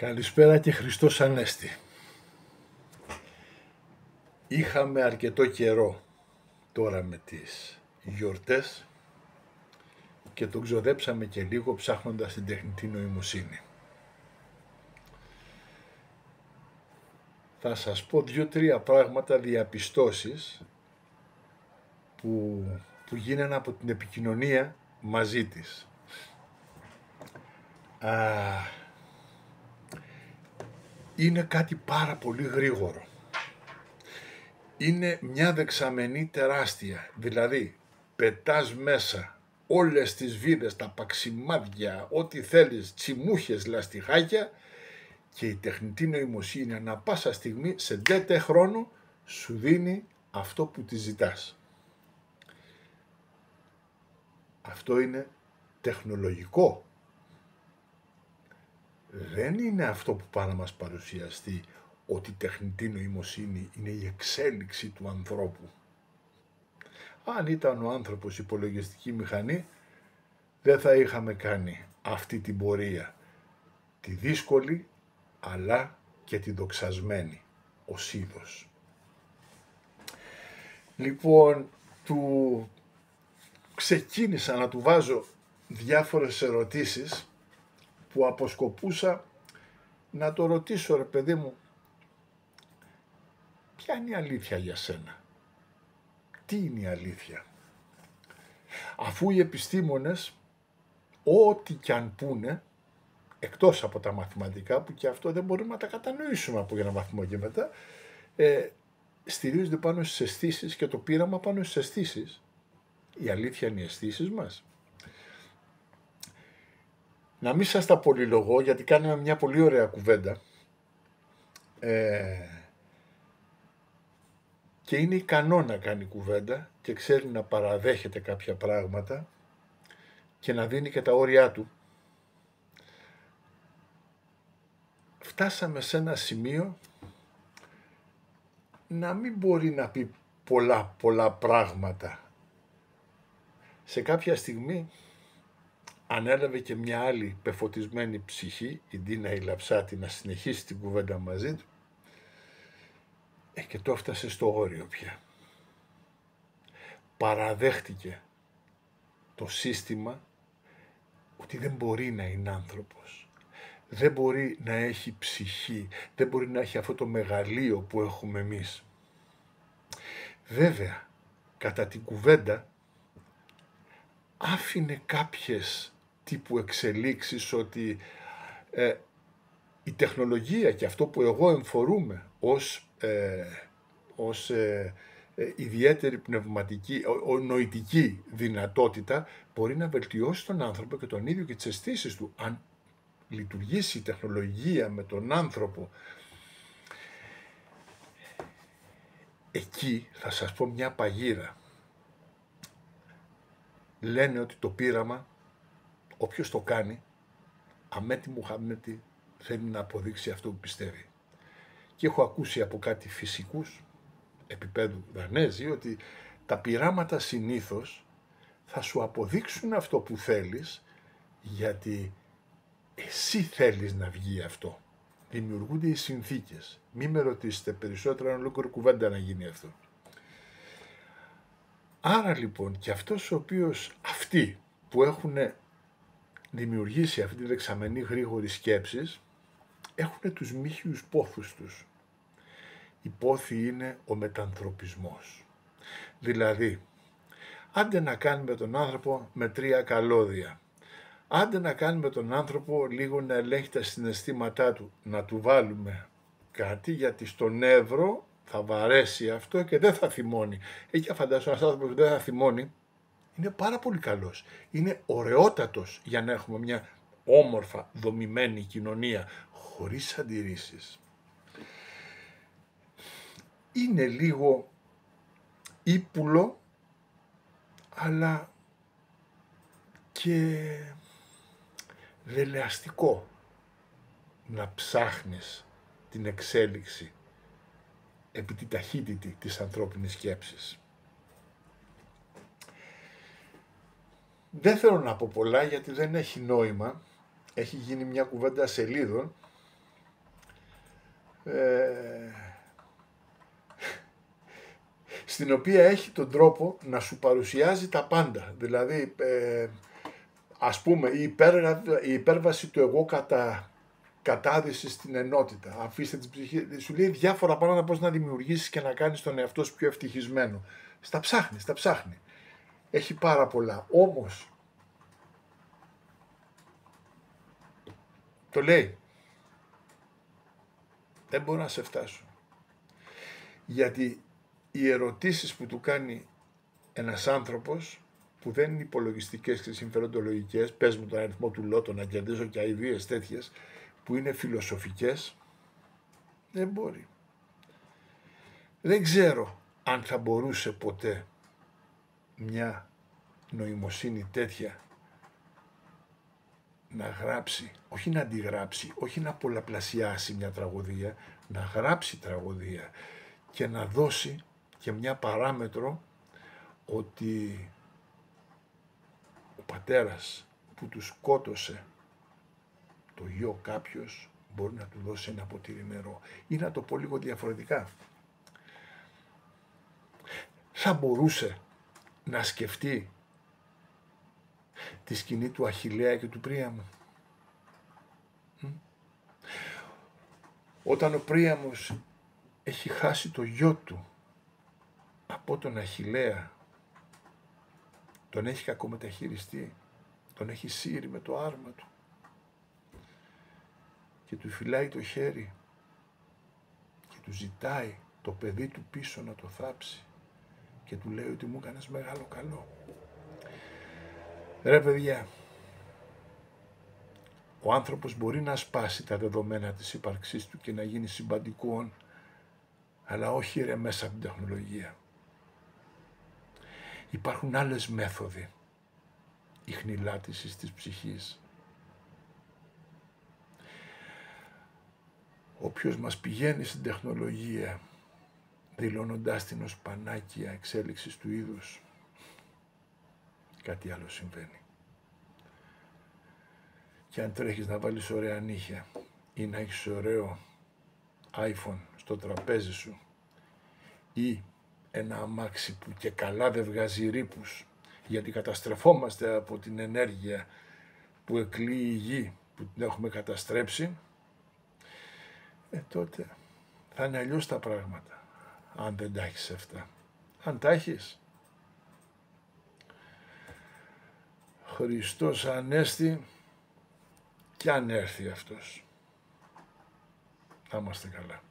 Καλησπέρα και Χριστός Ανέστη. Είχαμε αρκετό καιρό τώρα με τις γιορτές και τον ξοδέψαμε και λίγο ψάχνοντας την τεχνητή νοημοσύνη. Θα σας πω 2-3 πράγματα, διαπιστώσεις που γίνανε από την επικοινωνία μαζί της. Είναι κάτι πάρα πολύ γρήγορο. Είναι μια δεξαμενή τεράστια, δηλαδή πετάς μέσα όλες τις βίδες, τα παξιμάδια, ό,τι θέλεις, τσιμούχες, λαστιχάκια και η τεχνητή νοημοσύνη ανά πάσα στιγμή σε ντέτε χρόνο σου δίνει αυτό που τη ζητάς. Αυτό είναι τεχνολογικό. Δεν είναι αυτό που πάει να μας παρουσιαστεί, ότι η τεχνητή νοημοσύνη είναι η εξέλιξη του ανθρώπου. Αν ήταν ο άνθρωπος υπολογιστική μηχανή, δεν θα είχαμε κάνει αυτή την πορεία, τη δύσκολη αλλά και τη δοξασμένη ως είδος. Λοιπόν, ξεκίνησα να του βάζω διάφορες ερωτήσεις που αποσκοπούσα να το ρωτήσω, ρε παιδί μου, ποια είναι η αλήθεια για σένα, τι είναι η αλήθεια, αφού οι επιστήμονες ό,τι κι αν πούνε, εκτός από τα μαθηματικά που και αυτό δεν μπορούμε να τα κατανοήσουμε από ένα βαθμό και μετά, στηρίζονται πάνω στις αισθήσεις και το πείραμα πάνω στις αισθήσεις. Η αλήθεια είναι οι αισθήσεις μας. Να μην σας τα πολυλογώ, γιατί κάνουμε μια πολύ ωραία κουβέντα και είναι ικανό να κάνει κουβέντα και ξέρει να παραδέχεται κάποια πράγματα και να δίνει και τα όρια του. Φτάσαμε σε ένα σημείο να μην μπορεί να πει πολλά πράγματα. Σε κάποια στιγμή ανέλαβε και μια άλλη πεφωτισμένη ψυχή, η Ντίνα η Λαψάτη, να συνεχίσει την κουβέντα μαζί του και το έφτασε στο όριο πια. Παραδέχτηκε το σύστημα ότι δεν μπορεί να είναι άνθρωπος, δεν μπορεί να έχει ψυχή, δεν μπορεί να έχει αυτό το μεγαλείο που έχουμε εμείς. Βέβαια, κατά την κουβέντα άφηνε κάποιες τύπου εξελίξεις ότι η τεχνολογία και αυτό που εγώ εμφορούμε ως ιδιαίτερη πνευματική, νοητική δυνατότητα μπορεί να βελτιώσει τον άνθρωπο και τον ίδιο και τις αισθήσεις του. Αν λειτουργήσει η τεχνολογία με τον άνθρωπο, εκεί θα σας πω μια παγίδα. Λένε ότι το πείραμα, όποιος το κάνει, αμέτη Μουχαμέτη, θέλει να αποδείξει αυτό που πιστεύει. Και έχω ακούσει από κάτι φυσικούς επίπεδου Δανέζοι ότι τα πειράματα συνήθως θα σου αποδείξουν αυτό που θέλεις, γιατί εσύ θέλεις να βγει αυτό. Δημιουργούνται οι συνθήκες. Μη με ρωτήσετε περισσότερο, είναι ολόκληρη κουβέντα να γίνει αυτό. Άρα λοιπόν και αυτός ο οποίος, αυτοί που έχουν δημιουργήσει αυτή τη δεξαμενή γρήγορη σκέψης, έχουν τους μύχιους πόθους τους. Η πόθη είναι ο μετανθρωπισμός. Δηλαδή, άντε να κάνουμε τον άνθρωπο με 3 καλώδια, άντε να κάνουμε τον άνθρωπο λίγο να ελέγχει τα συναισθήματά του, να του βάλουμε κάτι, γιατί στον νεύρο θα βαρέσει αυτό και δεν θα θυμώνει. Εκεί φαντάζομαι ένας άνθρωπος που δεν θα θυμώνει, είναι πάρα πολύ καλός. Είναι ωραιότατος για να έχουμε μια όμορφα δομημένη κοινωνία, χωρίς αντιρρήσεις. Είναι λίγο ύπουλο, αλλά και δελεαστικό να ψάχνεις την εξέλιξη επί τη ταχύτητη της ανθρώπινης σκέψης. Δεν θέλω να πω πολλά γιατί δεν έχει νόημα. Έχει γίνει μια κουβέντα σελίδων στην οποία έχει τον τρόπο να σου παρουσιάζει τα πάντα. Δηλαδή, ας πούμε, η υπέρβαση του εγώ κατά κατάδυση στην ενότητα. Αφήστε την ψυχή. Σου λέει διάφορα πράγματα πώς να δημιουργήσεις και να κάνεις τον εαυτό σου πιο ευτυχισμένο. Στα ψάχνει. Έχει πάρα πολλά. Όμως, το λέει, δεν μπορώ να σε φτάσω. Γιατί οι ερωτήσεις που του κάνει ένας άνθρωπος, που δεν είναι υπολογιστικές και συμφεροντολογικές, πες μου τον αριθμό του λότο να κερδίσω και αηδίες τέτοιες, που είναι φιλοσοφικές, δεν μπορεί. Δεν ξέρω αν θα μπορούσε ποτέ μια νοημοσύνη τέτοια να γράψει, όχι να αντιγράψει, όχι να πολλαπλασιάσει μια τραγωδία, να γράψει τραγωδία και να δώσει και μια παράμετρο ότι ο πατέρας που του σκότωσε το γιο κάποιος μπορεί να του δώσει ένα ποτήρι νερό ή να το πω λίγο διαφορετικά. Θα μπορούσε να σκεφτεί τη σκηνή του Αχιλλέα και του Πρίαμου. Όταν ο Πρίαμος έχει χάσει το γιο του από τον Αχιλλέα, τον έχει κακομεταχειριστεί, τον έχει σύρει με το άρμα του και του φυλάει το χέρι και του ζητάει το παιδί του πίσω να το θάψει και του λέει ότι μου έκανες μεγάλο καλό. Ρε παιδιά, ο άνθρωπος μπορεί να σπάσει τα δεδομένα της ύπαρξής του και να γίνει συμπαντικόν, αλλά όχι ρε μέσα από την τεχνολογία. Υπάρχουν άλλες μέθοδοι ιχνηλάτησης της ψυχής. Όποιος μας πηγαίνει στην τεχνολογία δηλώνοντάς την ως πανάκια εξέλιξης του είδους, κάτι άλλο συμβαίνει. Και αν τρέχεις να βάλεις ωραία νύχια ή να έχεις ωραίο iPhone στο τραπέζι σου ή ένα αμάξι που και καλά δεν βγάζει ρήπους, γιατί καταστρεφόμαστε από την ενέργεια που εκλείει η γη, που την έχουμε καταστρέψει, τότε θα είναι αλλιώς τα πράγματα, αν δεν τα έχεις αυτά. Αν τα έχεις, Χριστός Ανέστη, κι αν έρθει αυτός. Να είμαστε καλά.